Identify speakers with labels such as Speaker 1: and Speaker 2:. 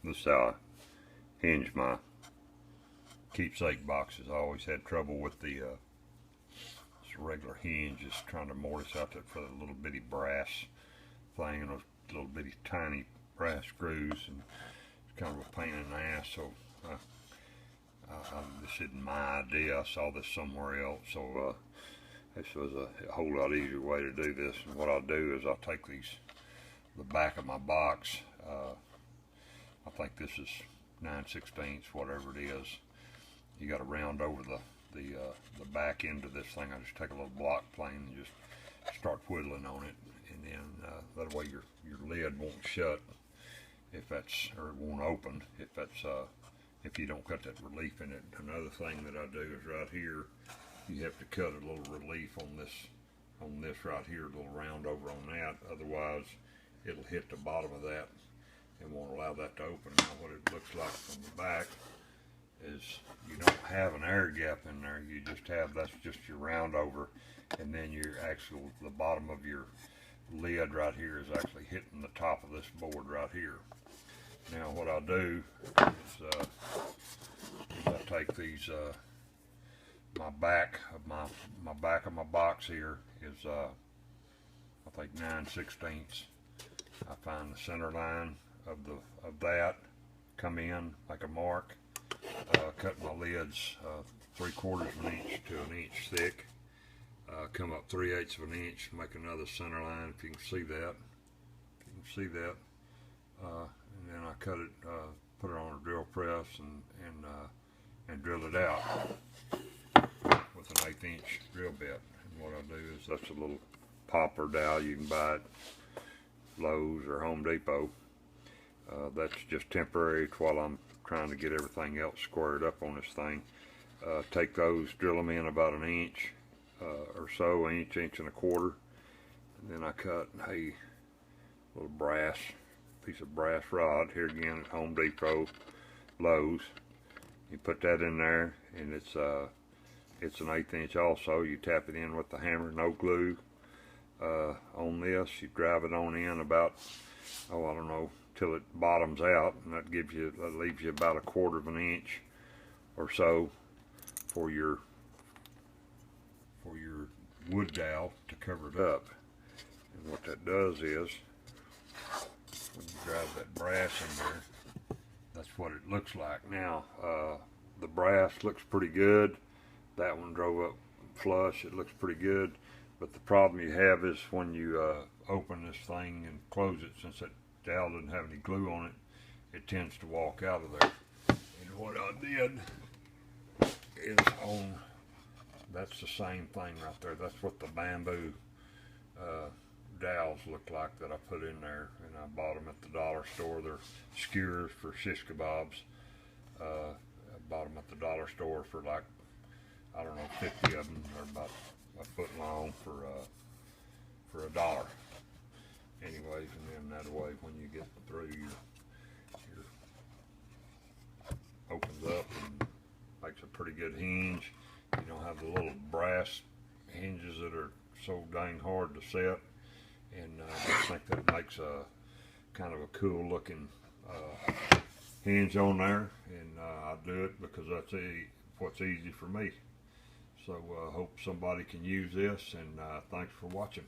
Speaker 1: This is how I hinge my keepsake boxes. I always had trouble with the regular hinge, just trying to mortise out that for the little bitty brass thing and those little bitty tiny brass screws, and it's kind of a pain in the ass. So this isn't my idea. I saw this somewhere else, so this was a whole lot easier way to do this. And what I'll do is I'll take the back of my box. I think this is 9/16, whatever it is. You got to round over the back end of this thing. I just take a little block plane and just start whittling on it, and then that way your lid won't shut if that's, or it won't open if that's if you don't cut that relief in it. Another thing that I do is right here, you have to cut a little relief on this right here, a little round over on that. Otherwise, it'll hit the bottom of that and won't allow that to open. Now, what it looks like from the back is you don't have an air gap in there. You just have, that's just your round over, and then your actual, the bottom of your lid right here is actually hitting the top of this board right here. Now what I'll do is I take these, my back of my box here is I think 9/16. I find the center line of that, come in like a mark, cut my lids 3/4 of an inch to an inch thick, come up 3/8 of an inch, make another center line, if you can see that, and then I cut it, put it on a drill press and drill it out with an 1/8 inch drill bit. And what I do is, that's a little popper dowel you can buy at Lowe's or Home Depot. That's just temporary while I'm trying to get everything else squared up on this thing. Take those, drill them in about an inch or so, inch and 1/4, and then I cut a little piece of brass rod here again at Home Depot, Lowe's. You put that in there, and it's an 1/8 inch also. You tap it in with the hammer, no glue on this. You drive it on in about, I don't know, till it bottoms out, and that leaves you about 1/4 of an inch or so for your wood dowel to cover it up. And what that does is, when you drive that brass in there, that's what it looks like. Now the brass looks pretty good. That one drove up flush. It looks pretty good, but the problem you have is when you open this thing and close it, since that dowel doesn't have any glue on it, it tends to walk out of there. And what I did is that's the same thing right there. That's what the bamboo dowels look like that I put in there, and I bought them at the dollar store. They're skewers for shish kebabs. I bought them at the dollar store for like, I don't know, 50 of them. They're about a foot long for $1. Anyways, and then that way, when you get through, your opens up and makes a pretty good hinge. You don't have the little brass hinges that are so dang hard to set, and I think that makes a kind of a cool looking hinge on there. And I do it because that's what's easy for me. So hope somebody can use this, and thanks for watching.